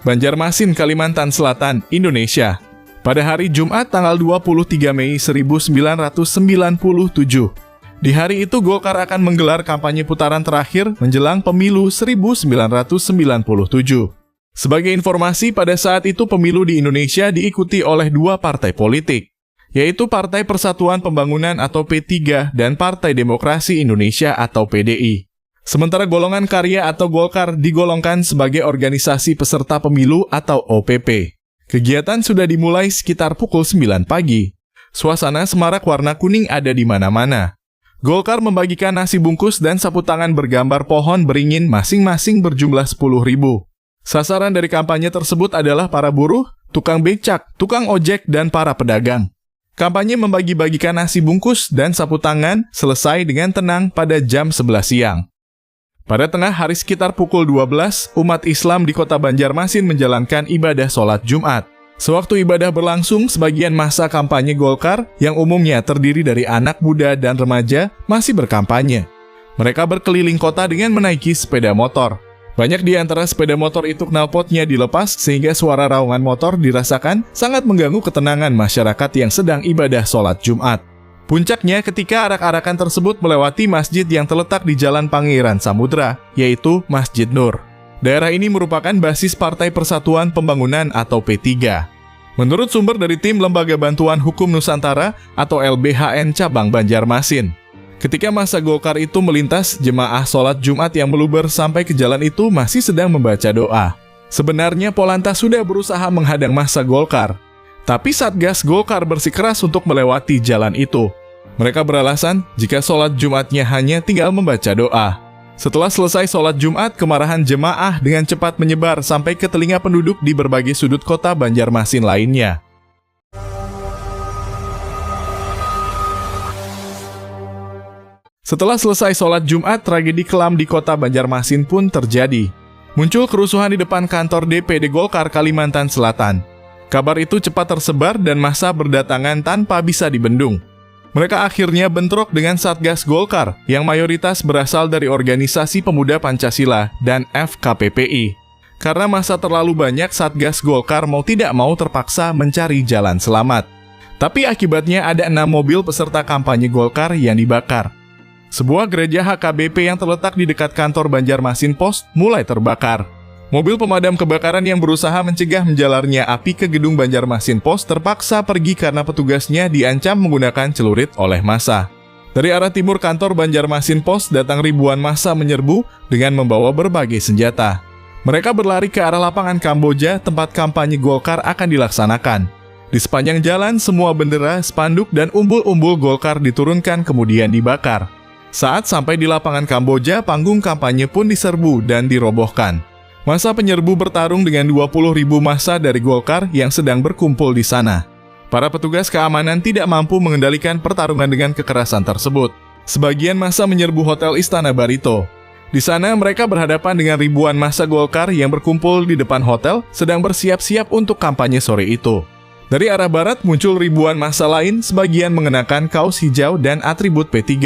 Banjarmasin, Kalimantan Selatan, Indonesia. Pada hari Jumat tanggal 23 Mei 1997. Di hari itu Golkar akan menggelar kampanye putaran terakhir menjelang pemilu 1997. Sebagai informasi, pada saat itu pemilu di Indonesia diikuti oleh dua partai politik, yaitu Partai Persatuan Pembangunan atau P3 dan Partai Demokrasi Indonesia atau PDI. Sementara golongan karya atau Golkar digolongkan sebagai organisasi peserta pemilu atau OPP. Kegiatan sudah dimulai sekitar pukul 9 pagi. Suasana semarak warna kuning ada di mana-mana. Golkar membagikan nasi bungkus dan sapu tangan bergambar pohon beringin masing-masing berjumlah 10.000. Sasaran dari kampanye tersebut adalah para buruh, tukang becak, tukang ojek, dan para pedagang. Kampanye membagi-bagikan nasi bungkus dan sapu tangan selesai dengan tenang pada jam 11 siang. Pada tengah hari sekitar pukul 12, umat Islam di kota Banjarmasin menjalankan ibadah sholat Jumat. Sewaktu ibadah berlangsung, sebagian massa kampanye Golkar yang umumnya terdiri dari anak muda dan remaja masih berkampanye. Mereka berkeliling kota dengan menaiki sepeda motor. Banyak di antara sepeda motor itu knalpotnya dilepas sehingga suara raungan motor dirasakan sangat mengganggu ketenangan masyarakat yang sedang ibadah sholat Jumat. Puncaknya ketika arak-arakan tersebut melewati masjid yang terletak di Jalan Pangeran Samudra, yaitu Masjid Nur. Daerah ini merupakan basis Partai Persatuan Pembangunan atau P3. Menurut sumber dari tim Lembaga Bantuan Hukum Nusantara atau LBHN Cabang Banjarmasin, ketika massa Golkar itu melintas, jemaah sholat Jumat yang meluber sampai ke jalan itu masih sedang membaca doa. Sebenarnya Polantas sudah berusaha menghadang massa Golkar, tapi Satgas Golkar bersikeras untuk melewati jalan itu. Mereka beralasan jika sholat Jumatnya hanya tinggal membaca doa. Setelah selesai sholat Jumat, kemarahan jemaah dengan cepat menyebar sampai ke telinga penduduk di berbagai sudut kota Banjarmasin lainnya. Setelah selesai sholat Jumat, tragedi kelam di kota Banjarmasin pun terjadi. Muncul kerusuhan di depan kantor DPD Golkar Kalimantan Selatan. Kabar itu cepat tersebar dan massa berdatangan tanpa bisa dibendung. Mereka akhirnya bentrok dengan Satgas Golkar yang mayoritas berasal dari Organisasi Pemuda Pancasila dan FKPPI. Karena massa terlalu banyak, Satgas Golkar mau tidak mau terpaksa mencari jalan selamat. Tapi akibatnya ada 6 mobil peserta kampanye Golkar yang dibakar. Sebuah gereja HKBP yang terletak di dekat kantor Banjarmasin Pos mulai terbakar. Mobil pemadam kebakaran yang berusaha mencegah menjalarnya api ke gedung Banjarmasin Pos terpaksa pergi karena petugasnya diancam menggunakan celurit oleh massa. Dari arah timur kantor Banjarmasin Pos datang ribuan massa menyerbu dengan membawa berbagai senjata. Mereka berlari ke arah lapangan Kamboja tempat kampanye Golkar akan dilaksanakan. Di sepanjang jalan, semua bendera, spanduk, dan umbul-umbul Golkar diturunkan kemudian dibakar. Saat sampai di lapangan Kamboja, panggung kampanye pun diserbu dan dirobohkan. Massa penyerbu bertarung dengan 20.000 massa dari Golkar yang sedang berkumpul di sana. Para petugas keamanan tidak mampu mengendalikan pertarungan dengan kekerasan tersebut. Sebagian massa menyerbu Hotel Istana Barito. Di sana mereka berhadapan dengan ribuan massa Golkar yang berkumpul di depan hotel sedang bersiap-siap untuk kampanye sore itu. Dari arah barat muncul ribuan massa lain, sebagian mengenakan kaos hijau dan atribut P3.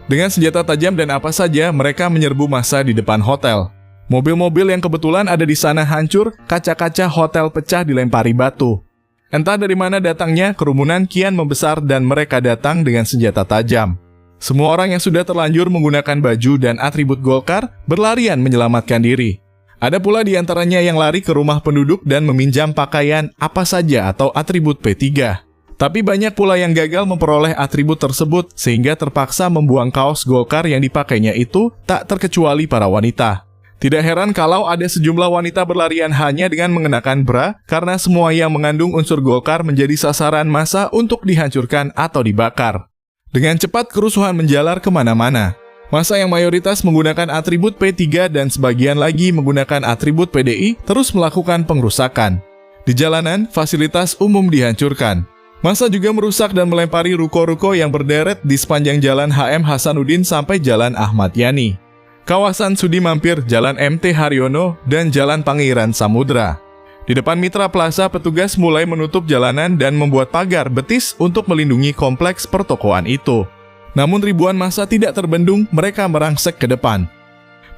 Dengan senjata tajam dan apa saja, mereka menyerbu massa di depan hotel. Mobil-mobil yang kebetulan ada di sana hancur, kaca-kaca hotel pecah dilempari batu. Entah dari mana datangnya, kerumunan kian membesar dan mereka datang dengan senjata tajam. Semua orang yang sudah terlanjur menggunakan baju dan atribut Golkar berlarian menyelamatkan diri. Ada pula di antaranya yang lari ke rumah penduduk dan meminjam pakaian apa saja atau atribut P3. Tapi banyak pula yang gagal memperoleh atribut tersebut sehingga terpaksa membuang kaos Golkar yang dipakainya itu, tak terkecuali para wanita. Tidak heran kalau ada sejumlah wanita berlarian hanya dengan mengenakan bra karena semua yang mengandung unsur Golkar menjadi sasaran massa untuk dihancurkan atau dibakar. Dengan cepat kerusuhan menjalar kemana-mana. Massa yang mayoritas menggunakan atribut P3 dan sebagian lagi menggunakan atribut PDI terus melakukan pengrusakan. Di jalanan, fasilitas umum dihancurkan. Massa juga merusak dan melempari ruko-ruko yang berderet di sepanjang Jalan HM Hasanuddin sampai Jalan Ahmad Yani, kawasan Sudi Mampir, Jalan MT Haryono, dan Jalan Pangeran Samudra. Di depan Mitra Plaza, petugas mulai menutup jalanan dan membuat pagar betis untuk melindungi kompleks pertokoan itu. Namun ribuan massa tidak terbendung, mereka merangsek ke depan.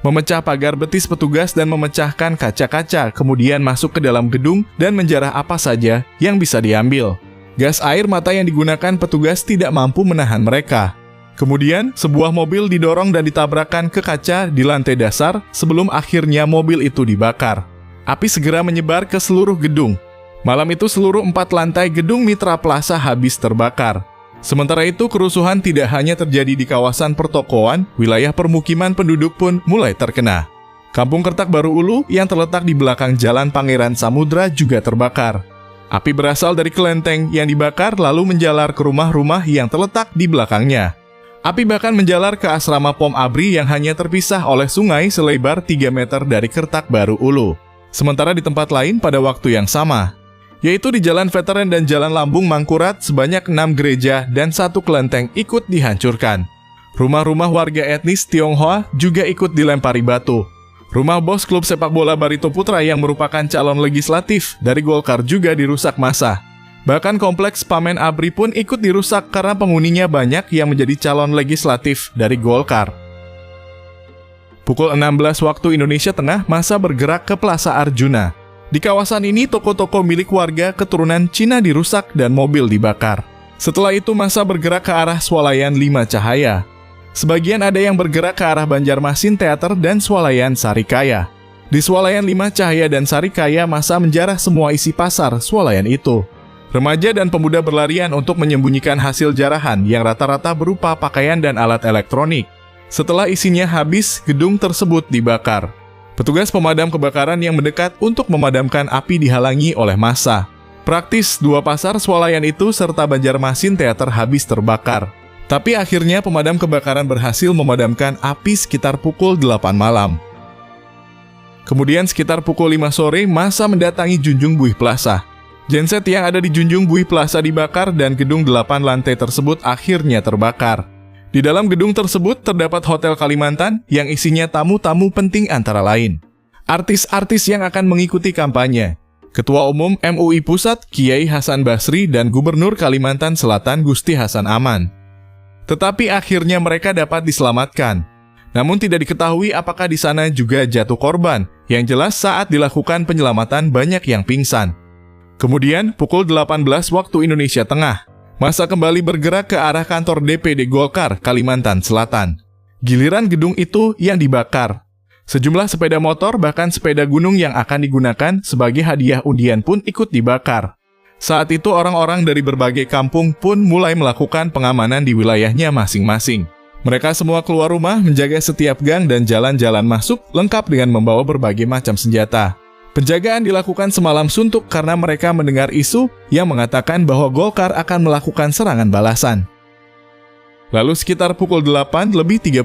memecah pagar betis petugas dan memecahkan kaca-kaca, kemudian masuk ke dalam gedung dan menjarah apa saja yang bisa diambil. Gas air mata yang digunakan petugas tidak mampu menahan mereka. Kemudian, sebuah mobil didorong dan ditabrakkan ke kaca di lantai dasar sebelum akhirnya mobil itu dibakar. Api segera menyebar ke seluruh gedung. Malam itu seluruh 4 lantai gedung Mitra Plaza habis terbakar. Sementara itu, kerusuhan tidak hanya terjadi di kawasan pertokoan, wilayah permukiman penduduk pun mulai terkena. Kampung Kertak Baru Ulu yang terletak di belakang Jalan Pangeran Samudra juga terbakar. Api berasal dari kelenteng yang dibakar lalu menjalar ke rumah-rumah yang terletak di belakangnya. Api bahkan menjalar ke asrama Pom ABRI yang hanya terpisah oleh sungai selebar 3 meter dari Kertak Baru Ulu. Sementara di tempat lain pada waktu yang sama, yaitu di Jalan Veteran dan Jalan Lambung Mangkurat, sebanyak 6 gereja dan 1 kelenteng ikut dihancurkan. Rumah-rumah warga etnis Tionghoa juga ikut dilempari batu. Rumah bos klub sepak bola Barito Putra yang merupakan calon legislatif dari Golkar juga dirusak massa. Bahkan kompleks Pamen ABRI pun ikut dirusak karena penghuninya banyak yang menjadi calon legislatif dari Golkar. Pukul 16 waktu Indonesia Tengah, massa bergerak ke Plaza Arjuna. Di kawasan ini, toko-toko milik warga keturunan Cina dirusak dan mobil dibakar. Setelah itu, massa bergerak ke arah Swalayan 5 Cahaya. Sebagian ada yang bergerak ke arah Banjarmasin Teater dan Swalayan Sarikaya. Di Swalayan 5 Cahaya dan Sarikaya, massa menjarah semua isi pasar Swalayan itu. Remaja dan pemuda berlarian untuk menyembunyikan hasil jarahan yang rata-rata berupa pakaian dan alat elektronik. Setelah isinya habis, gedung tersebut dibakar. Petugas pemadam kebakaran yang mendekat untuk memadamkan api dihalangi oleh massa. Praktis 2 pasar Swalayan itu serta Banjarmasin Teater habis terbakar. Tapi akhirnya pemadam kebakaran berhasil memadamkan api sekitar pukul 8 malam. Kemudian sekitar pukul 5 sore, massa mendatangi Junjung Buih Plaza. Genset yang ada di Junjung Buih Plaza dibakar dan gedung 8 lantai tersebut akhirnya terbakar. Di dalam gedung tersebut terdapat Hotel Kalimantan yang isinya tamu-tamu penting antara lain artis-artis yang akan mengikuti kampanye, Ketua Umum MUI Pusat Kiai Hasan Basri dan Gubernur Kalimantan Selatan Gusti Hasan Aman. Tetapi akhirnya mereka dapat diselamatkan. Namun tidak diketahui apakah di sana juga jatuh korban, yang jelas saat dilakukan penyelamatan banyak yang pingsan. Kemudian pukul 18 waktu Indonesia Tengah, massa kembali bergerak ke arah kantor DPD Golkar, Kalimantan Selatan. Giliran gedung itu yang dibakar. Sejumlah sepeda motor bahkan sepeda gunung yang akan digunakan sebagai hadiah undian pun ikut dibakar. Saat itu orang-orang dari berbagai kampung pun mulai melakukan pengamanan di wilayahnya masing-masing. Mereka semua keluar rumah menjaga setiap gang dan jalan-jalan masuk lengkap dengan membawa berbagai macam senjata. Penjagaan dilakukan semalam suntuk karena mereka mendengar isu yang mengatakan bahwa Golkar akan melakukan serangan balasan. Lalu sekitar pukul 8:30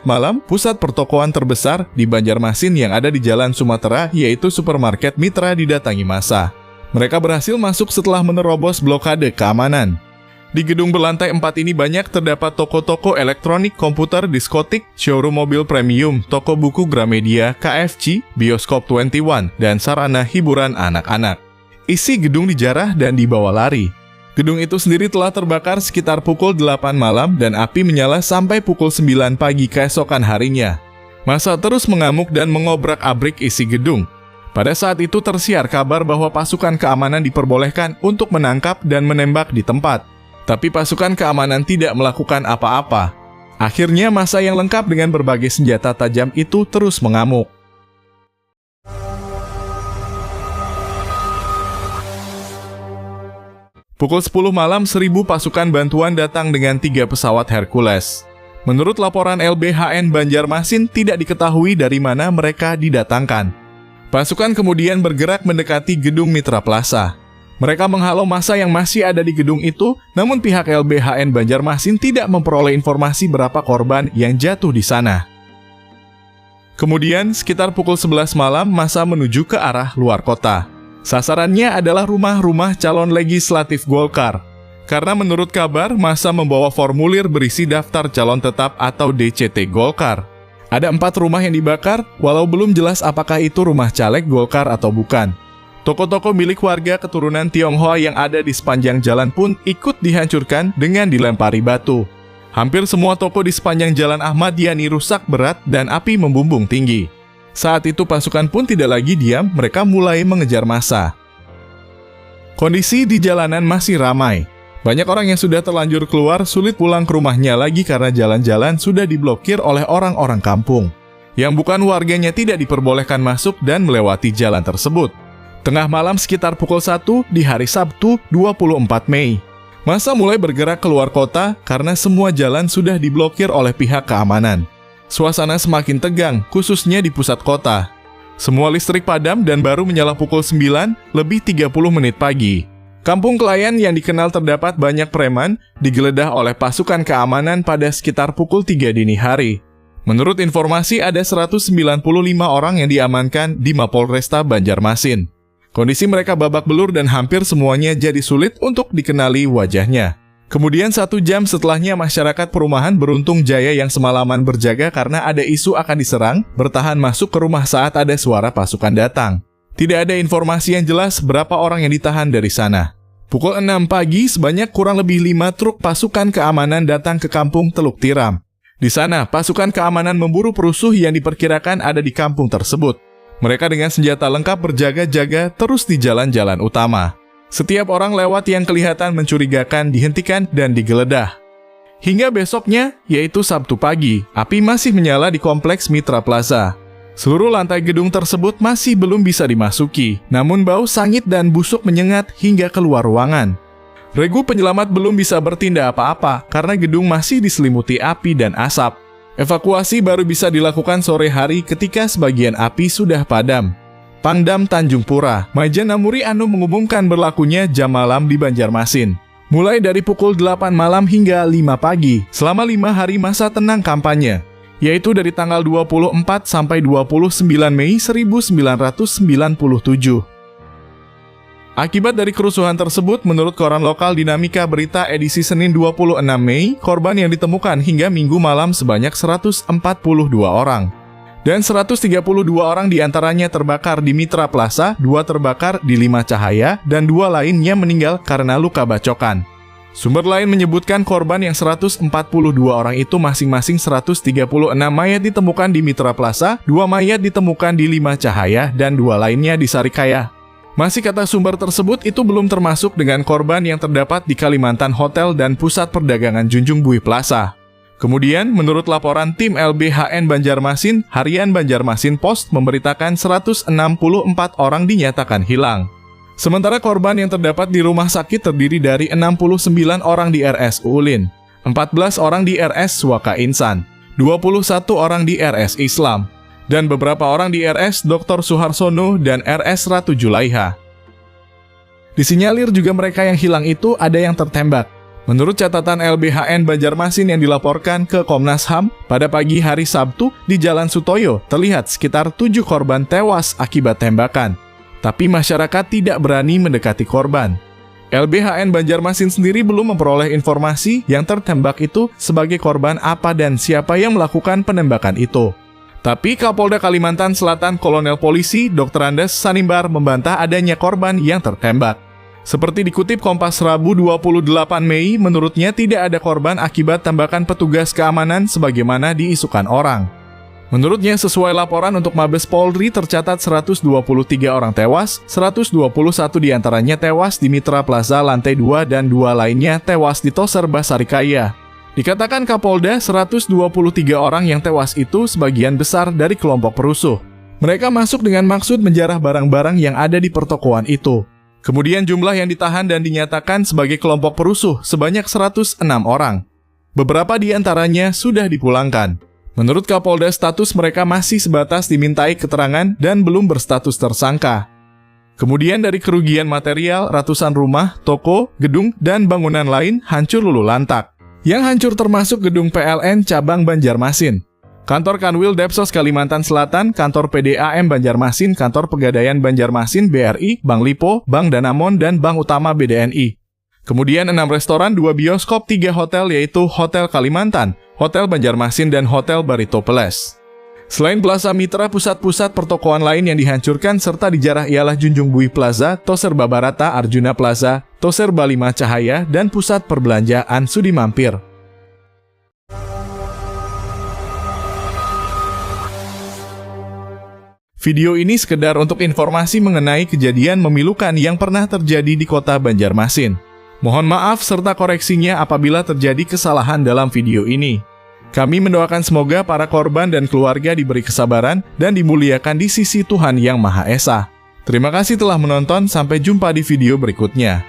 malam, pusat pertokoan terbesar di Banjarmasin yang ada di Jalan Sumatera, yaitu supermarket Mitra, didatangi massa. Mereka berhasil masuk setelah menerobos blokade keamanan. Di gedung berlantai 4 ini banyak terdapat toko-toko elektronik, komputer, diskotik, showroom mobil premium, toko buku Gramedia, KFC, bioskop 21, dan sarana hiburan anak-anak. Isi gedung dijarah dan dibawa lari. Gedung itu sendiri telah terbakar sekitar pukul 8 malam dan api menyala sampai pukul 9 pagi keesokan harinya. Massa terus mengamuk dan mengobrak-abrik isi gedung. Pada saat itu tersiar kabar bahwa pasukan keamanan diperbolehkan untuk menangkap dan menembak di tempat. Tapi pasukan keamanan tidak melakukan apa-apa. Akhirnya massa yang lengkap dengan berbagai senjata tajam itu terus mengamuk. Pukul 10 malam, 1.000 pasukan bantuan datang dengan 3 pesawat Hercules. Menurut laporan LBHN Banjarmasin, tidak diketahui dari mana mereka didatangkan. Pasukan kemudian bergerak mendekati gedung Mitra Plaza. Mereka menghalau massa yang masih ada di gedung itu, namun pihak LBHN Banjarmasin tidak memperoleh informasi berapa korban yang jatuh di sana. Kemudian, sekitar pukul 11 malam, massa menuju ke arah luar kota. Sasarannya adalah rumah-rumah calon legislatif Golkar. Karena menurut kabar, massa membawa formulir berisi daftar calon tetap atau DCT Golkar. Ada 4 rumah yang dibakar, walau belum jelas apakah itu rumah caleg Golkar atau bukan. Toko-toko milik warga keturunan Tionghoa yang ada di sepanjang jalan pun ikut dihancurkan dengan dilempari batu. Hampir semua toko di sepanjang Jalan Ahmad Yani rusak berat dan api membumbung tinggi. Saat itu pasukan pun tidak lagi diam, mereka mulai mengejar massa. Kondisi di jalanan masih ramai. Banyak orang yang sudah terlanjur keluar sulit pulang ke rumahnya lagi karena jalan-jalan sudah diblokir oleh orang-orang kampung. Yang bukan warganya tidak diperbolehkan masuk dan melewati jalan tersebut. Tengah malam sekitar pukul 1 di hari Sabtu 24 Mei. Massa mulai bergerak keluar kota karena semua jalan sudah diblokir oleh pihak keamanan. Suasana semakin tegang, khususnya di pusat kota. Semua listrik padam dan baru menyala pukul 9 lebih 30 menit pagi. Kampung Kelayan yang dikenal terdapat banyak preman digeledah oleh pasukan keamanan pada sekitar pukul 3 dini hari. Menurut informasi ada 195 orang yang diamankan di Mapolresta Banjarmasin. Kondisi mereka babak belur dan hampir semuanya jadi sulit untuk dikenali wajahnya. Kemudian 1 jam setelahnya masyarakat perumahan Beruntung Jaya yang semalaman berjaga karena ada isu akan diserang, bertahan masuk ke rumah saat ada suara pasukan datang. Tidak ada informasi yang jelas berapa orang yang ditahan dari sana. Pukul 6 pagi sebanyak kurang lebih 5 truk pasukan keamanan datang ke kampung Teluk Tiram. Di sana pasukan keamanan memburu perusuh yang diperkirakan ada di kampung tersebut. Mereka dengan senjata lengkap berjaga-jaga terus di jalan-jalan utama. Setiap orang lewat yang kelihatan mencurigakan dihentikan dan digeledah. Hingga besoknya, yaitu Sabtu pagi, api masih menyala di kompleks Mitra Plaza. Seluruh lantai gedung tersebut masih belum bisa dimasuki, namun bau sangit dan busuk menyengat hingga keluar ruangan. Regu penyelamat belum bisa bertindak apa-apa karena gedung masih diselimuti api dan asap. Evakuasi baru bisa dilakukan sore hari ketika sebagian api sudah padam. Pangdam Tanjung Pura, Majen Namuri Anu mengumumkan berlakunya jam malam di Banjarmasin. Mulai dari pukul 8 malam hingga 5 pagi, selama 5 hari masa tenang kampanye, yaitu dari tanggal 24 sampai 29 Mei 1997. Akibat dari kerusuhan tersebut, menurut koran lokal Dinamika Berita edisi Senin 26 Mei, korban yang ditemukan hingga Minggu malam sebanyak 142 orang. Dan 132 orang diantaranya terbakar di Mitra Plaza, 2 terbakar di Lima Cahaya, dan 2 lainnya meninggal karena luka bacokan. Sumber lain menyebutkan korban yang 142 orang itu masing-masing 136 mayat ditemukan di Mitra Plaza, 2 mayat ditemukan di Lima Cahaya, dan 2 lainnya di Sarikaya. Masih kata sumber tersebut, itu belum termasuk dengan korban yang terdapat di Kalimantan Hotel dan Pusat Perdagangan Junjung Bui Plaza. Kemudian, menurut laporan tim LBHN Banjarmasin, harian Banjarmasin Post memberitakan 164 orang dinyatakan hilang. Sementara korban yang terdapat di rumah sakit terdiri dari 69 orang di RS Ulin, 14 orang di RS Suaka Insan, 21 orang di RS Islam, dan beberapa orang di RS Dr. Suharsono dan RS Ratu Julaiha. Disinyalir juga mereka yang hilang itu ada yang tertembak. Menurut catatan LBHN Banjarmasin yang dilaporkan ke Komnas HAM, pada pagi hari Sabtu di Jalan Sutoyo terlihat sekitar 7 korban tewas akibat tembakan. Tapi masyarakat tidak berani mendekati korban. LBHN Banjarmasin sendiri belum memperoleh informasi yang tertembak itu sebagai korban apa dan siapa yang melakukan penembakan itu. Tapi Kapolda Kalimantan Selatan Kolonel Polisi Dr. Andes Sanimbar membantah adanya korban yang tertembak. Seperti dikutip Kompas Rabu 28 Mei, menurutnya tidak ada korban akibat tembakan petugas keamanan sebagaimana diisukan orang. Menurutnya sesuai laporan untuk Mabes Polri tercatat 123 orang tewas, 121 diantaranya tewas di Mitra Plaza lantai 2 dan 2 lainnya tewas di Toser Basarikaya. Dikatakan Kapolda, 123 orang yang tewas itu sebagian besar dari kelompok perusuh. Mereka masuk dengan maksud menjarah barang-barang yang ada di pertokoan itu. Kemudian jumlah yang ditahan dan dinyatakan sebagai kelompok perusuh sebanyak 106 orang. Beberapa di antaranya sudah dipulangkan. Menurut Kapolda, status mereka masih sebatas dimintai keterangan dan belum berstatus tersangka. Kemudian dari kerugian material, ratusan rumah, toko, gedung, dan bangunan lain hancur lululantak. Yang hancur termasuk gedung PLN Cabang Banjarmasin, kantor Kanwil Depsos Kalimantan Selatan, kantor PDAM Banjarmasin, kantor Pegadaian Banjarmasin BRI, Bank Lipo, Bank Danamon, dan Bank Utama BDNI. Kemudian 6 restoran, 2 bioskop, 3 hotel yaitu Hotel Kalimantan, Hotel Banjarmasin, dan Hotel Barito Palace. Selain Plaza Mitra, pusat-pusat pertokoan lain yang dihancurkan serta dijarah ialah Junjung Bui Plaza, Toser Babarata Arjuna Plaza, Toser Balima Cahaya, dan Pusat Perbelanjaan Sudi Mampir. Video ini sekedar untuk informasi mengenai kejadian memilukan yang pernah terjadi di kota Banjarmasin. Mohon maaf serta koreksinya apabila terjadi kesalahan dalam video ini. Kami mendoakan semoga para korban dan keluarga diberi kesabaran dan dimuliakan di sisi Tuhan Yang Maha Esa. Terima kasih telah menonton, sampai jumpa di video berikutnya.